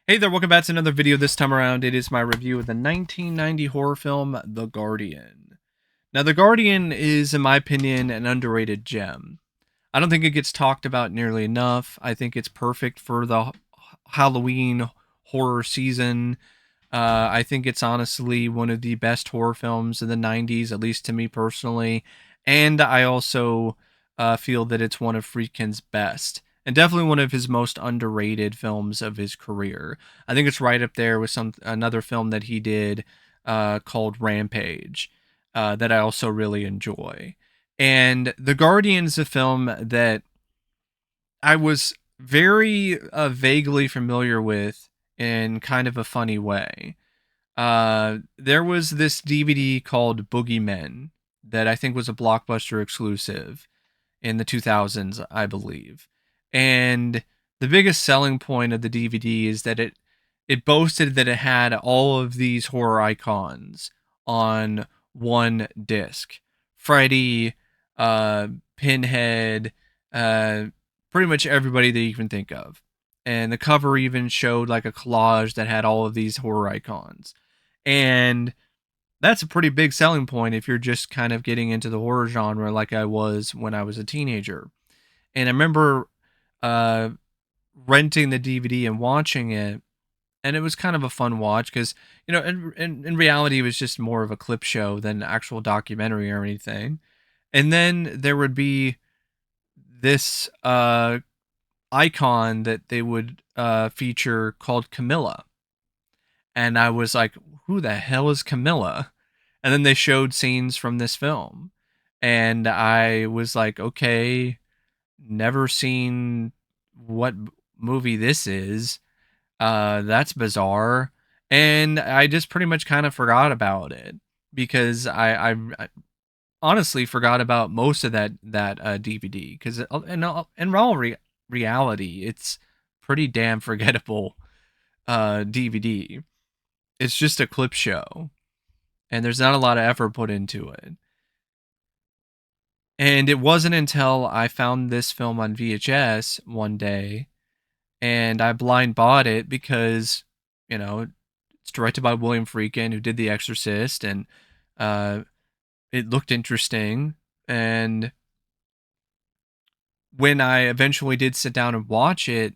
Hey there, welcome back to another video. This time around, it is my review of the 1990 horror film, The Guardian. Now, The Guardian is, in my opinion, an underrated gem. I don't think it gets talked about nearly enough. I think it's perfect for the Halloween horror season. I think it's honestly one of the best horror films of the 90s, at least to me personally. And I also feel that it's one of Friedkin's best. And definitely one of his most underrated films of his career. I think it's right up there with another film that he did called Rampage that I also really enjoy. And The Guardian is a film that I was very vaguely familiar with in kind of a funny way. There was this DVD called Boogeymen that I think was a Blockbuster exclusive in the 2000s, I believe. And the biggest selling point of the DVD is that it boasted that it had all of these horror icons on one disc. Freddy, uh, Pinhead, uh, pretty much everybody that you can think of. And the cover even showed like a collage that had all of these horror icons. And that's a pretty big selling point if you're just kind of getting into the horror genre like I was when I was a teenager. And I remember uh, renting the DVD and watching it, and it was kind of a fun watch because in reality it was just more of a clip show than actual documentary or anything. And then there would be this icon that they would feature called Camilla, and I was like, "Who the hell is Camilla?" And then they showed scenes from this film, and I was like, "Okay, never seen what movie this is. That's bizarre." And I just pretty much kind of forgot about it because I honestly forgot about most of that DVD because in all reality, it's pretty damn forgettable DVD. It's just a clip show, and there's not a lot of effort put into it. And it wasn't until I found this film on VHS one day and I blind bought it because, it's directed by William Friedkin, who did The Exorcist, and uh, it looked interesting. And when I eventually did sit down and watch it,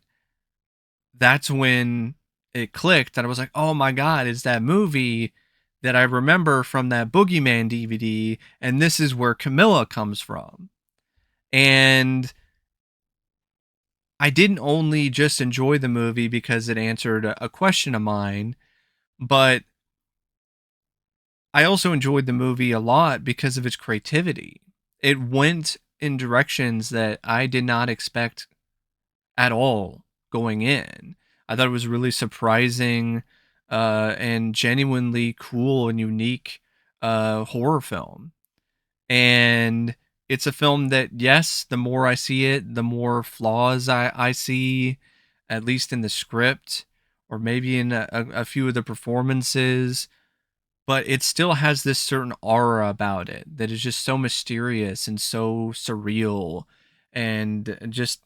that's when it clicked that I was like, oh my God, it's that movie that I remember from that Boogeyman DVD, and this is where Camilla comes from. And I didn't only just enjoy the movie because it answered a question of mine, but I also enjoyed the movie a lot because of its creativity. It went in directions that I did not expect at all going in. I thought it was really surprising and genuinely cool and unique horror film. And it's a film that, yes, the more I see it, the more flaws I see, at least in the script or maybe in a few of the performances. But it still has this certain aura about it that is just so mysterious and so surreal and just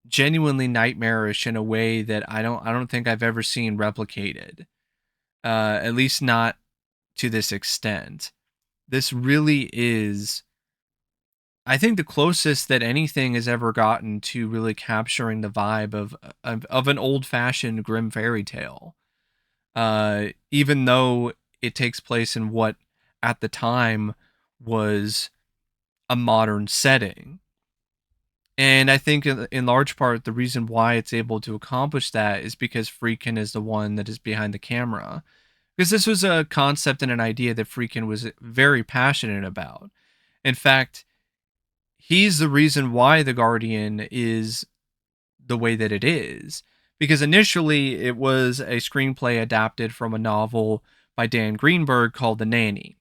genuinely nightmarish in a way that I don't think I've ever seen replicated. At least not to this extent. This really is, I think, the closest that anything has ever gotten to really capturing the vibe of an old fashioned grim fairy tale. Even though it takes place in what at the time was a modern setting. And I think in large part, the reason why it's able to accomplish that is because Friedkin is the one that is behind the camera. Because this was a concept and an idea that Friedkin was very passionate about. In fact, he's the reason why The Guardian is the way that it is. Because initially it was a screenplay adapted from a novel by Dan Greenberg called The Nanny.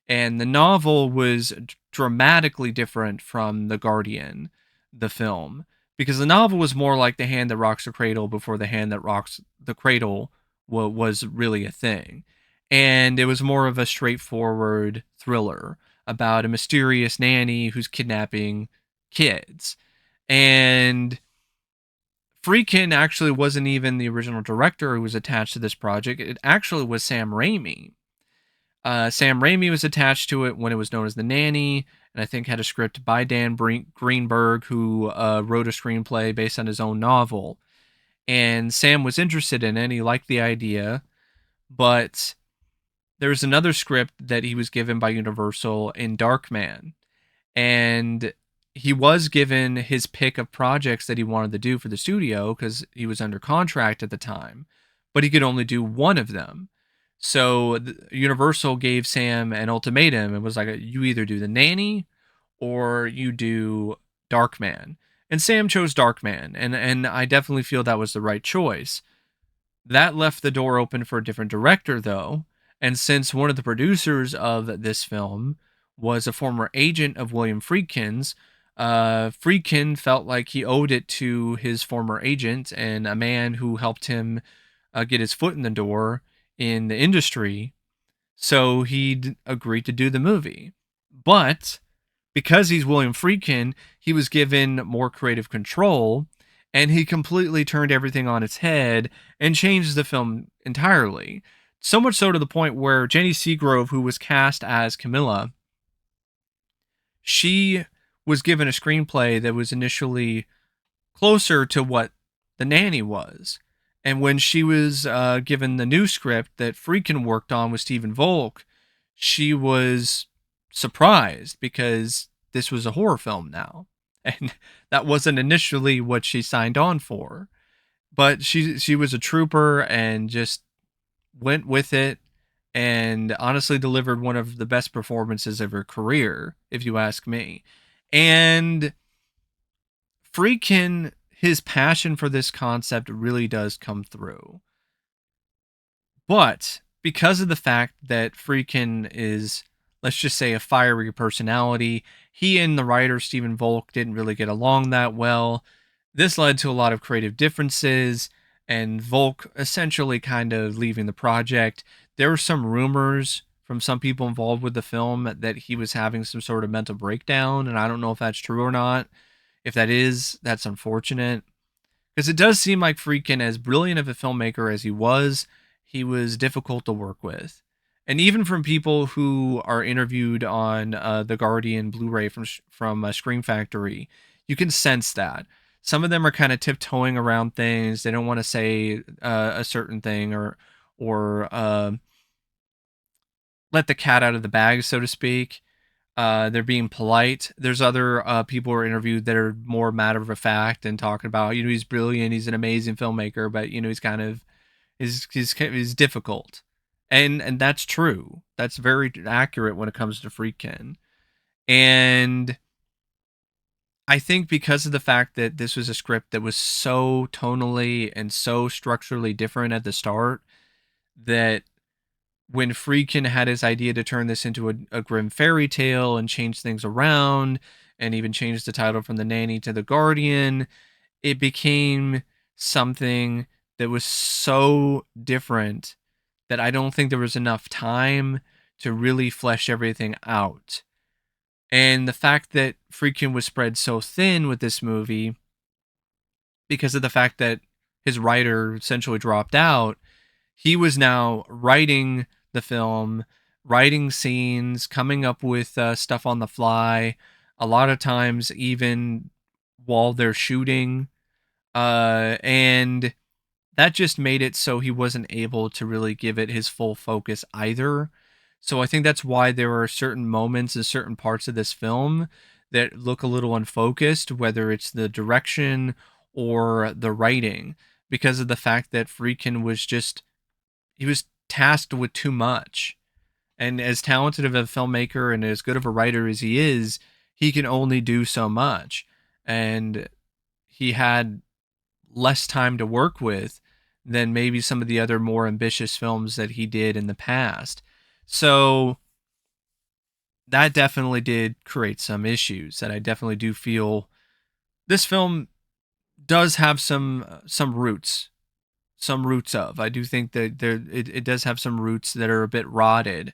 And the novel was dramatically different from The Guardian, the film, because the novel was more like The Hand That Rocks the Cradle before The Hand That Rocks the Cradle was really a thing. And it was more of a straightforward thriller about a mysterious nanny who's kidnapping kids. And Friedkin actually wasn't even the original director who was attached to this project. It actually was Sam Raimi. Sam Raimi was attached to it when it was known as The Nanny, and I think had a script by Dan Greenberg, who wrote a screenplay based on his own novel. And Sam was interested in it. He liked the idea, but there was another script that he was given by Universal in Darkman, and he was given his pick of projects that he wanted to do for the studio because he was under contract at the time, but he could only do one of them. So Universal gave Sam an ultimatum. It was like, you either do The Nanny or you do Darkman. And Sam chose Darkman, and I definitely feel that was the right choice. That left the door open for a different director, though. And since one of the producers of this film was a former agent of William Friedkin's, Friedkin felt like he owed it to his former agent and a man who helped him get his foot in the door in the industry. So he agreed to do the movie. But because he's William Friedkin, he was given more creative control, and he completely turned everything on its head and changed the film entirely. So much so to the point where Jenny Seagrove, who was cast as Camilla, she was given a screenplay that was initially closer to what The Nanny was. And when she was given the new script that Friedkin worked on with Stephen Volk, she was surprised because this was a horror film now. And that wasn't initially what she signed on for. But she was a trooper and just went with it, and honestly delivered one of the best performances of her career, if you ask me. And Friedkin, his passion for this concept really does come through. But because of the fact that Friedkin is, let's just say, a fiery personality, he and the writer Stephen Volk didn't really get along that well. This led to a lot of creative differences, and Volk essentially kind of leaving the project. There were some rumors from some people involved with the film that he was having some sort of mental breakdown, and I don't know if that's true or not. If that is, that's unfortunate. Because it does seem like Friedkin, as brilliant of a filmmaker as he was difficult to work with. And even from people who are interviewed on the Guardian Blu-ray from Scream Factory, you can sense that. Some of them are kind of tiptoeing around things. They don't want to say a certain thing or let the cat out of the bag, so to speak. They're being polite. There's other people who are interviewed that are more matter of fact and talking about, he's brilliant, he's an amazing filmmaker, but he's kind of he's difficult, and that's true. That's very accurate when it comes to Friedkin. And I think because of the fact that this was a script that was so tonally and so structurally different at the start, that when Friedkin had his idea to turn this into a grim fairy tale and change things around and even change the title from The Nanny to The Guardian, it became something that was so different that I don't think there was enough time to really flesh everything out. And the fact that Friedkin was spread so thin with this movie because of the fact that his writer essentially dropped out, he was now writing the film, writing scenes, coming up with stuff on the fly, a lot of times even while they're shooting. And that just made it so he wasn't able to really give it his full focus either. So I think that's why there are certain moments and certain parts of this film that look a little unfocused, whether it's the direction or the writing, because of the fact that Friedkin he was tasked with too much. And as talented of a filmmaker and as good of a writer as he is, he can only do so much. And he had less time to work with than maybe some of the other more ambitious films that he did in the past. So that definitely did create some issues that I definitely do feel this film does have some roots of. I do think that it does have some roots that are a bit rotted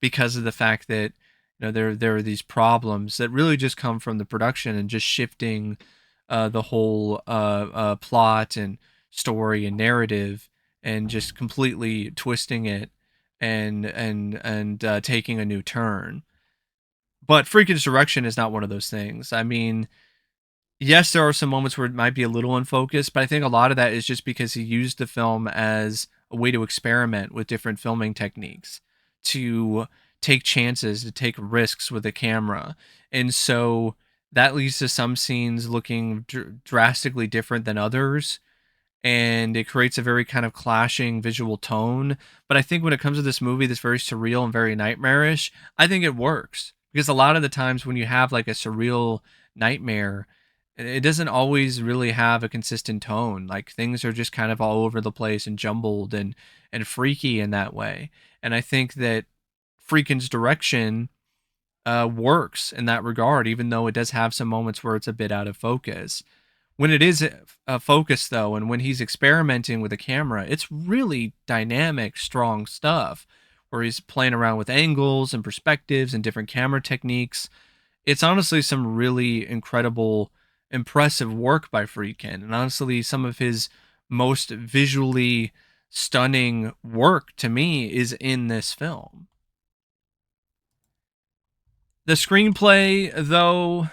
because of the fact that there are these problems that really just come from the production and just shifting the whole plot and story and narrative, and just completely twisting it and taking a new turn. But Friedkin's direction is not one of those things. I mean, yes, there are some moments where it might be a little unfocused, but I think a lot of that is just because he used the film as a way to experiment with different filming techniques, to take chances, to take risks with the camera. And so that leads to some scenes looking drastically different than others, and it creates a very kind of clashing visual tone. But I think when it comes to this movie that's very surreal and very nightmarish, I think it works because a lot of the times when you have like a surreal nightmare, it doesn't always really have a consistent tone. Like things are just kind of all over the place and jumbled and freaky in that way. And I think that Freakin's direction works in that regard, even though it does have some moments where it's a bit out of focus. When it is focused, though, and when he's experimenting with the camera, it's really dynamic, strong stuff where he's playing around with angles and perspectives and different camera techniques. It's honestly some really incredible, impressive work by Friedkin, and honestly, some of his most visually stunning work to me is in this film. The screenplay, though,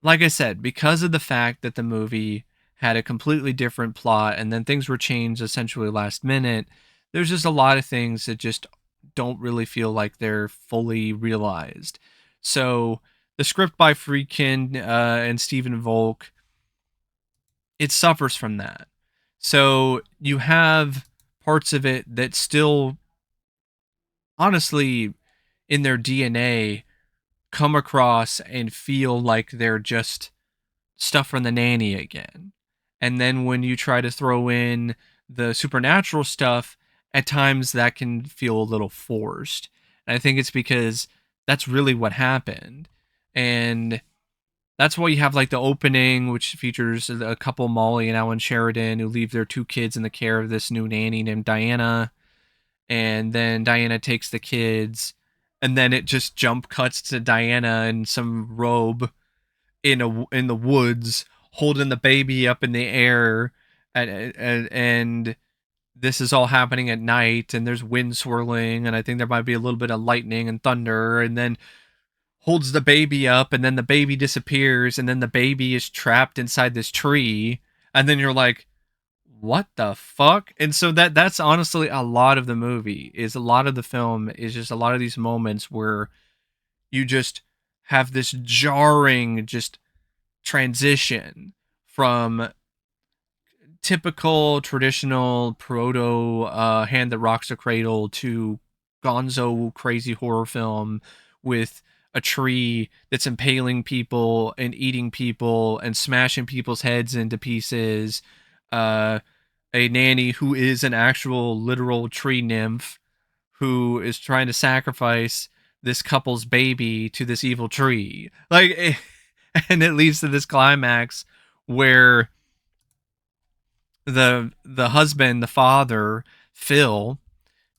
like I said, because of the fact that the movie had a completely different plot and then things were changed essentially last minute, there's just a lot of things that just don't really feel like they're fully realized. So the script by Friedkin and Stephen Volk, it suffers from that. So you have parts of it that still, honestly, in their DNA, come across and feel like they're just stuff from the nanny again. And then when you try to throw in the supernatural stuff, at times that can feel a little forced. And I think it's because that's really what happened. And that's why you have like the opening, which features a couple, Molly and Alan Sheridan, who leave their two kids in the care of this new nanny named Diana. And then Diana takes the kids, and then it just jump cuts to Diana in some robe in the woods holding the baby up in the air, and this is all happening at night, and there's wind swirling, and I think there might be a little bit of lightning and thunder, and then holds the baby up, and then the baby disappears, and then the baby is trapped inside this tree, and then you're like, what the fuck? And so that's honestly a lot of the movie, is a lot of the film is just a lot of these moments where you just have this jarring just transition from typical traditional proto hand that rocks a cradle to gonzo crazy horror film with a tree that's impaling people and eating people and smashing people's heads into pieces, uh, a nanny who is an actual literal tree nymph who is trying to sacrifice this couple's baby to this evil tree, like and it leads to this climax where the husband, the father, Phil,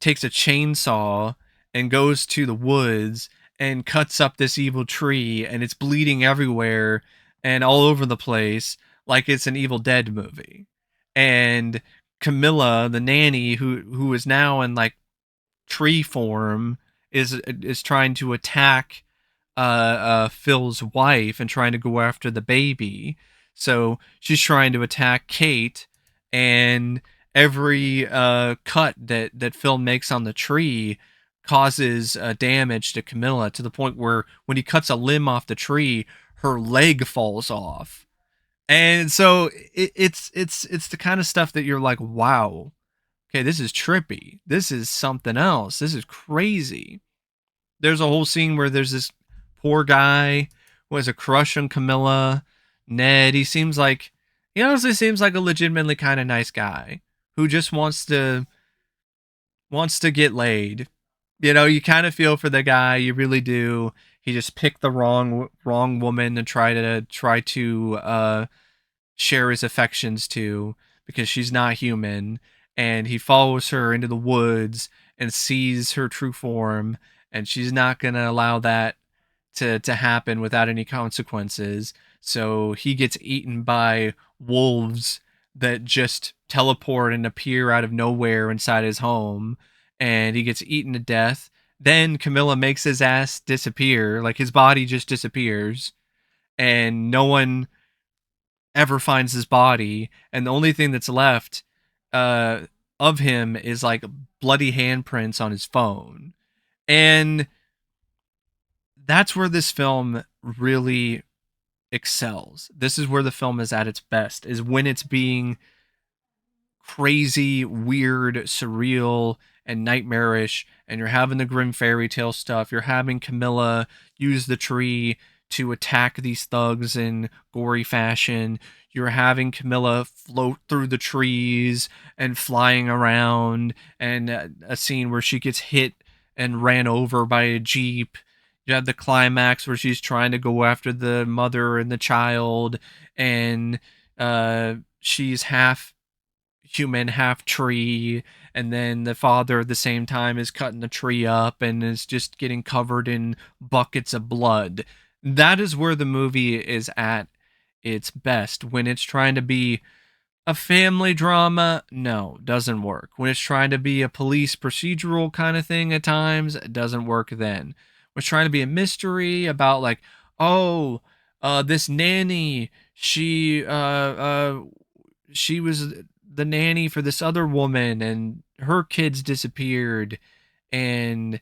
takes a chainsaw and goes to the woods and cuts up this evil tree, and it's bleeding everywhere and all over the place like it's an Evil Dead movie. And Camilla, the nanny, who is now in like tree form, is trying to attack Phil's wife and trying to go after the baby. So she's trying to attack Kate, and every cut that Phil makes on the tree causes damage to Camilla, to the point where when he cuts a limb off the tree, her leg falls off. And so it's the kind of stuff that you're like, wow, okay, this is trippy. This is something else. This is crazy. There's a whole scene where there's this poor guy who has a crush on Camilla. Ned, he honestly seems like a legitimately kind of nice guy who just wants to get laid. You know, you kind of feel for the guy, you really do. He just picked the wrong woman to try to share his affections to, because she's not human, and he follows her into the woods and sees her true form, and she's not going to allow that to happen without any consequences. So he gets eaten by wolves that just teleport and appear out of nowhere inside his home, and he gets eaten to death. Then Camilla makes his ass disappear, like his body just disappears, and no one ever finds his body, and the only thing that's left uh of him is like bloody handprints on his phone. And that's where this film really excels. This is where the film is at its best, is when it's being crazy, weird, surreal, and nightmarish, and you're having the grim fairy tale stuff. You're having Camilla use the tree to attack these thugs in gory fashion. You're having Camilla float through the trees and flying around, and a scene where she gets hit and ran over by a jeep. You have the climax where she's trying to go after the mother and the child, and she's half human, half tree, and then the father at the same time is cutting the tree up and is just getting covered in buckets of blood. That is where the movie is at its best. When it's trying to be a family drama, no, doesn't work. When it's trying to be a police procedural kind of thing at times, it doesn't work then. When it's trying to be a mystery about like, oh, this nanny, she was the nanny for this other woman and her kids disappeared, and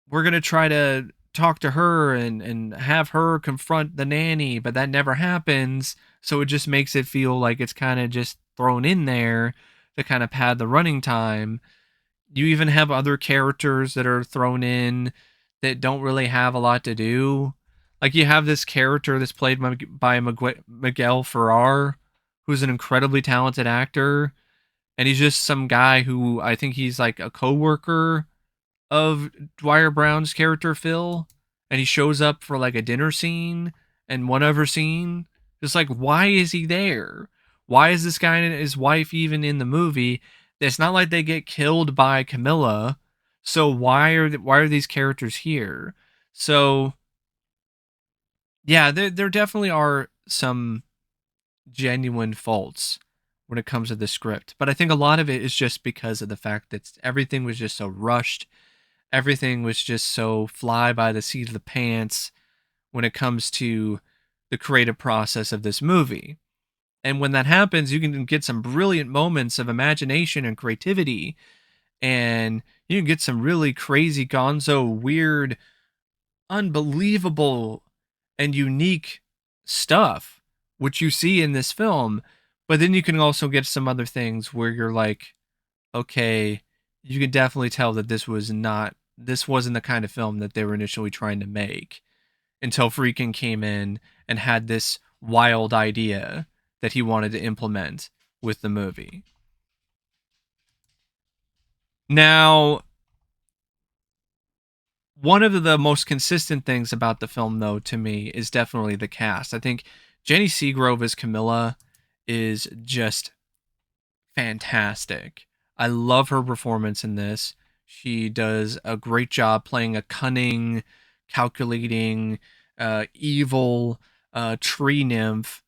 we're going to try to talk to her and have her confront the nanny, but that never happens. So it just makes it feel like it's kind of just thrown in there to kind of pad the running time. You even have other characters that are thrown in that don't really have a lot to do. Like you have this character that's played by Miguel Ferrer, who's an incredibly talented actor, and he's just some guy who I think he's like a coworker of Dwier Brown's character Phil, and he shows up for like a dinner scene and one other scene. Just like, why is he there? Why is this guy and his wife even in the movie? It's not like they get killed by Camilla, so why are these characters here? So yeah, there definitely are some genuine faults when it comes to the script, but I think a lot of it is just because of the fact that everything was just so rushed. Everything was just so fly by the seat of the pants when it comes to the creative process of this movie. And when that happens, you can get some brilliant moments of imagination and creativity, and you can get some really crazy, gonzo, weird, unbelievable, and unique stuff, which you see in this film. But then you can also get some other things where you're like, okay, you can definitely tell that this wasn't the kind of film that they were initially trying to make, until Friedkin came in and had this wild idea that he wanted to implement with the movie. Now, one of the most consistent things about the film, though, to me, is definitely the cast. I think Jenny Seagrove as Camilla is just fantastic. I love her performance in this. She does a great job playing a cunning, calculating, evil tree nymph,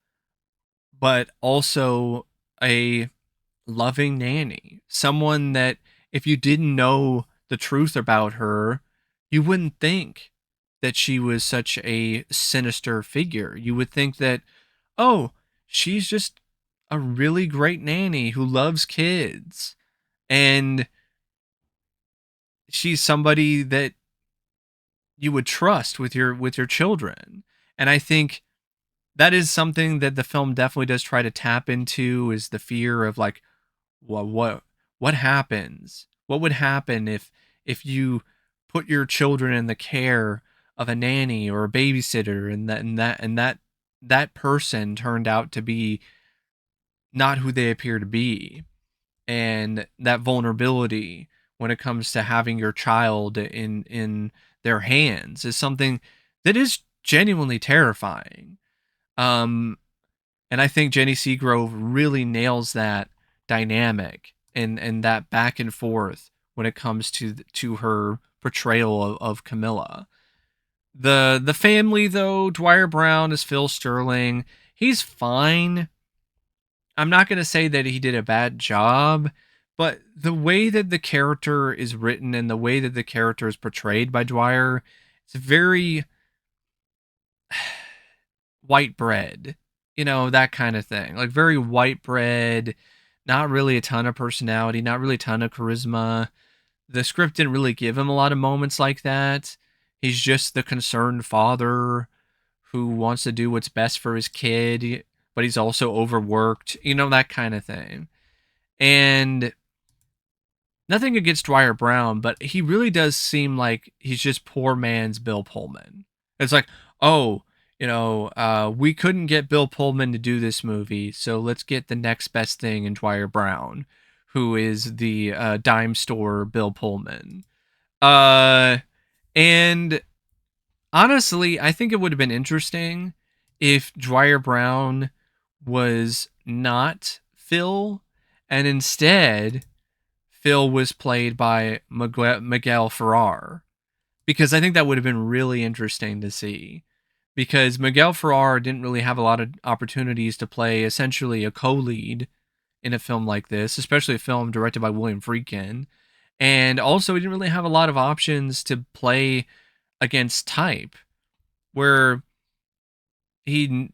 but also a loving nanny. Someone that, if you didn't know the truth about her, you wouldn't think that she was such a sinister figure. You would think that, oh, she's just a really great nanny who loves kids, and she's somebody that you would trust with your children. And I think that is something that the film definitely does try to tap into, is the fear of like, what happens? What would happen if you put your children in the care of a nanny or a babysitter, and that person turned out to be not who they appear to be, and that vulnerability when it comes to having your child in their hands is something that is genuinely terrifying. Um, and I think Jenny Seagrove really nails that dynamic and that back and forth when it comes to her portrayal of Camilla. The family though, Dwier Brown is Phil Sterling. He's fine. I'm not going to say that he did a bad job, but the way that the character is written and the way that the character is portrayed by Dwyer, it's very white bread, that kind of thing. Like very white bread, not really a ton of personality, not really a ton of charisma. The script didn't really give him a lot of moments like that. He's just the concerned father who wants to do what's best for his kid, but he's also overworked, that kind of thing. And nothing against Dwyer Brown, but he really does seem like he's just poor man's Bill Pullman. It's like, oh, we couldn't get Bill Pullman to do this movie, so let's get the next best thing in Dwyer Brown, who is the dime store Bill Pullman. Uh, and honestly, I think it would have been interesting if Dwyer Brown was not Phil, and instead Phil was played by Miguel Ferrer, because I think that would have been really interesting to see. Because Miguel Ferrer didn't really have a lot of opportunities to play essentially a co-lead in a film like this, especially a film directed by William Friedkin. And also, he didn't really have a lot of options to play against type, where he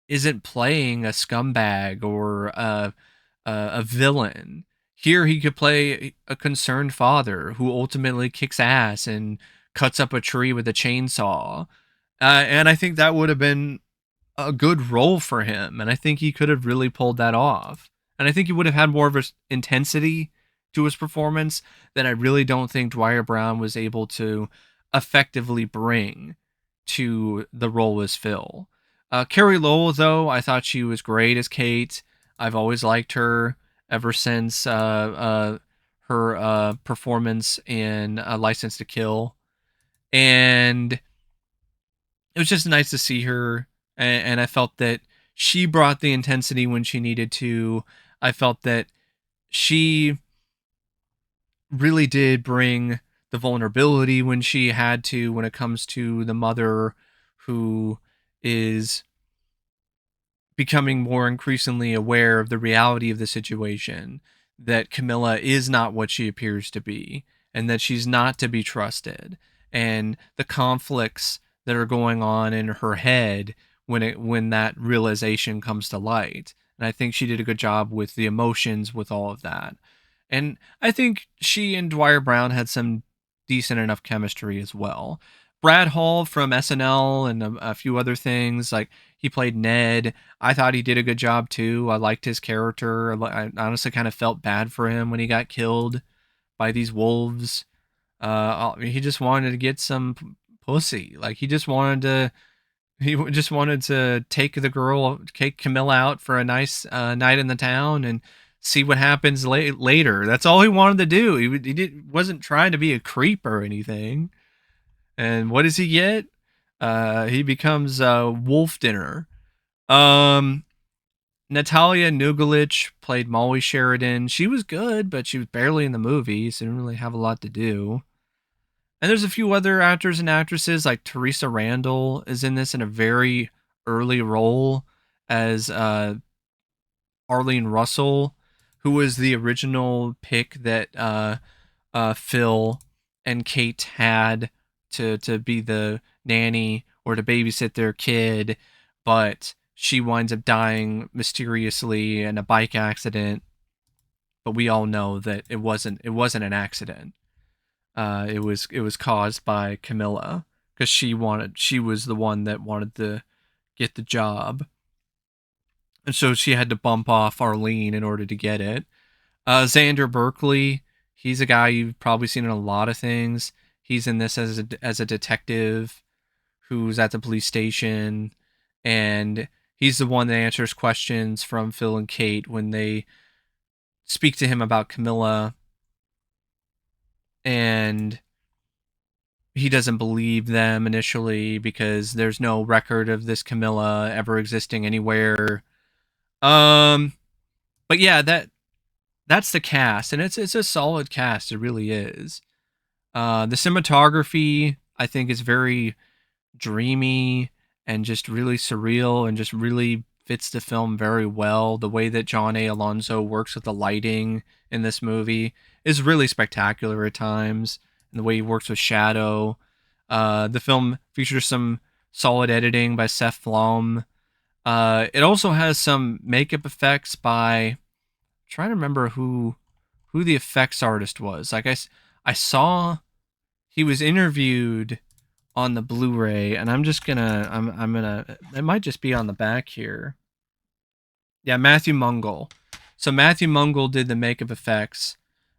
isn't playing a scumbag or a villain. Here he could play a concerned father who ultimately kicks ass and cuts up a tree with a chainsaw. And I think that would have been a good role for him. And I think he could have really pulled that off. And I think he would have had more of an intensity to his performance that I really don't think Dwyer Brown was able to effectively bring to the role as Phil. Carey Lowell, though, I thought she was great as Kate. I've always liked her ever since her performance in License to Kill. And it was just nice to see her. And I felt that she brought the intensity when she needed to. I felt that she really did bring the vulnerability when she had to, when it comes to the mother who is becoming more increasingly aware of the reality of the situation, that Camilla is not what she appears to be, and that she's not to be trusted, and the conflicts that are going on in her head when that realization comes to light. And I think she did a good job with the emotions with all of that. And I think she and Dwier Brown had some decent enough chemistry as well. Brad Hall from SNL and a few other things, like he played Ned. I thought he did a good job too. I liked his character. I honestly kind of felt bad for him when he got killed by these wolves. He just wanted to get some pussy. Like he just wanted to take Camilla out for a nice night in the town and see what happens later. That's all he wanted to do. Wasn't trying to be a creep or anything. And what does he get? He becomes wolf dinner. Um, Natalia Nogulich played Molly Sheridan. She was good, but she was barely in the movie, so didn't really have a lot to do. And there's a few other actors and actresses, like Teresa Randall is in this in a very early role as Arlene Russell, who was the original pick that Phil and Kate had to be the nanny or to babysit their kid, but she winds up dying mysteriously in a bike accident. But we all know that it wasn't an accident. It was caused by Camilla, because she was the one that wanted to get the job, and so she had to bump off Arlene in order to get it. Xander Berkeley, he's a guy you've probably seen in a lot of things. He's in this as a detective who's at the police station, and he's the one that answers questions from Phil and Kate when they speak to him about Camilla, and he doesn't believe them initially because there's no record of this Camilla ever existing anywhere. Um, but yeah, that's the cast, and it's a solid cast. It really is. The cinematography, I think, is very dreamy and just really surreal and just really fits the film very well. The way that John A. Alonso works with the lighting in this movie is really spectacular at times, and the way he works with shadow. The film features some solid editing by Seth Flom. It also has some makeup effects by, I'm trying to remember who the effects artist was. I saw he was interviewed on the Blu-ray, and I'm gonna it might just be on the back here. Yeah, Matthew Mungle. So Matthew Mungle did the makeup effects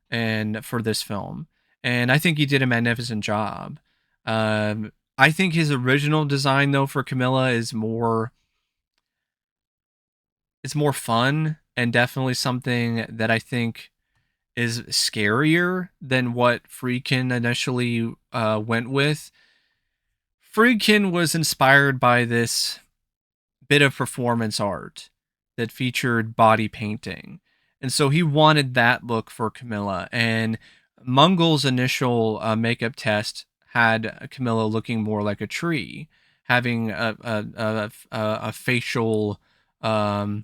and for this film, and I think he did a magnificent job. I think his original design though for Camilla is more, it's more fun and definitely something that I think is scarier than what Friedkin initially went with. Friedkin was inspired by this bit of performance art that featured body painting. And so he wanted that look for Camilla. And Mungle's initial makeup test had Camilla looking more like a tree, having a facial um,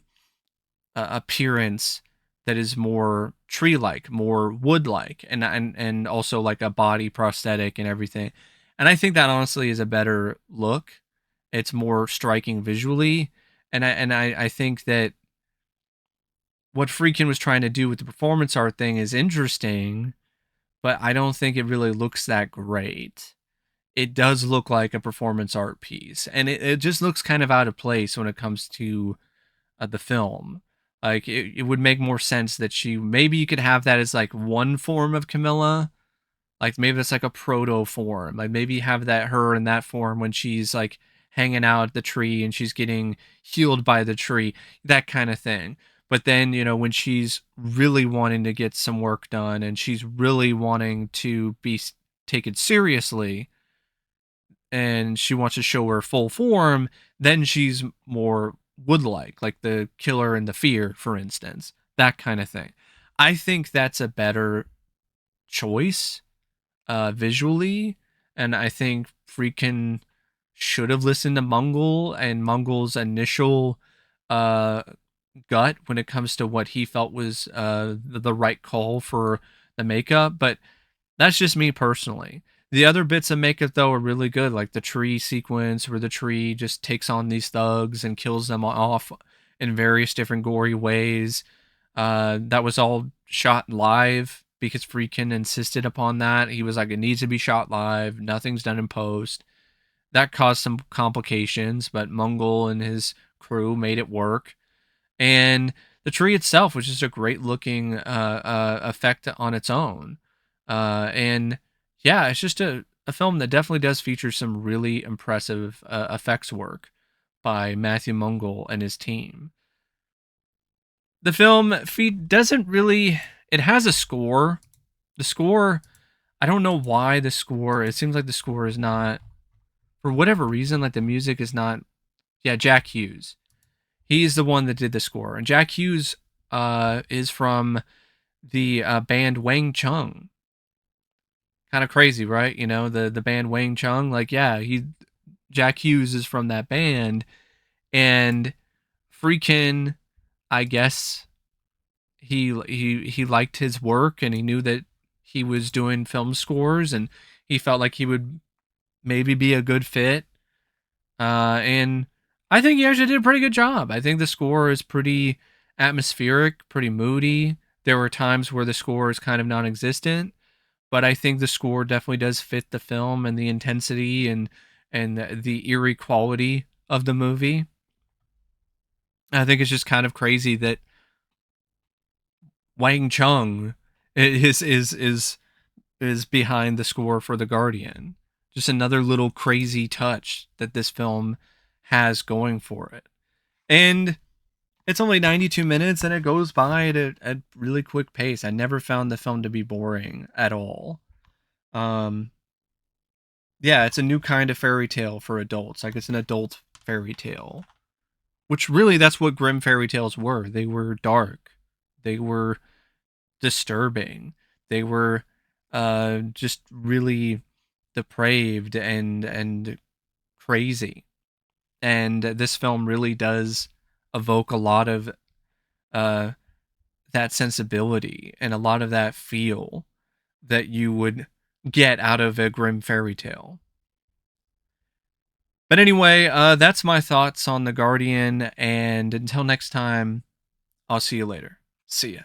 appearance that is more tree-like, more wood-like, and also like a body prosthetic and everything. And I think that honestly is a better look. It's more striking visually, and I think that what Friedkin was trying to do with the performance art thing is interesting, but I don't think it really looks that great. It does look like a performance art piece, and it just looks kind of out of place when it comes to the film. Like it would make more sense that she, maybe you could have that as like one form of Camilla, like maybe it's like a proto form. Like maybe have that her in that form when she's like hanging out at the tree and she's getting healed by the tree, that kind of thing. But then, when she's really wanting to get some work done and she's really wanting to be taken seriously and she wants to show her full form, then she's more wood like the killer and the fear, for instance, that kind of thing. I think that's a better choice visually, and I think Freakin should have listened to Mungle and Mungle's initial uh, gut when it comes to what he felt was the right call for the makeup. But that's just me personally. The other bits of makeup though are really good, like the tree sequence where the tree just takes on these thugs and kills them off in various different gory ways. That was all shot live because Freakin insisted upon that. He was like, it needs to be shot live. Nothing's done in post. That caused some complications, but Mungle and his crew made it work. And the tree itself was just a great looking effect on its own. And yeah, it's just a film that definitely does feature some really impressive effects work by Matthew Mungle and his team. The film feed doesn't really, it has a score. The score, I don't know why the score, it seems like the score is not, for whatever reason, like the music is not, yeah, Jack Hughes. He's the one that did the score. And Jack Hughes is from the band Wang Chung. Kind of crazy, right? The band Wang Chung, like yeah, Jack Hughes is from that band, and Freakin', I guess he liked his work and he knew that he was doing film scores and he felt like he would maybe be a good fit. And I think he actually did a pretty good job. I think the score is pretty atmospheric, pretty moody. There were times where the score is kind of non-existent, but I think the score definitely does fit the film and the intensity and the eerie quality of the movie. I think it's just kind of crazy that Wang Chung is behind the score for The Guardian. Just another little crazy touch that this film has going for it. And it's only 92 minutes and it goes by at a really quick pace. I never found the film to be boring at all. Um, yeah, it's a new kind of fairy tale for adults. Like it's an adult fairy tale, which really that's what grim fairy tales were. They were dark. They were disturbing. They were just really depraved and crazy. And this film really does evoke a lot of uh, that sensibility and a lot of that feel that you would get out of a grim fairy tale. But anyway, that's my thoughts on The Guardian, and until next time, I'll see you later. See ya.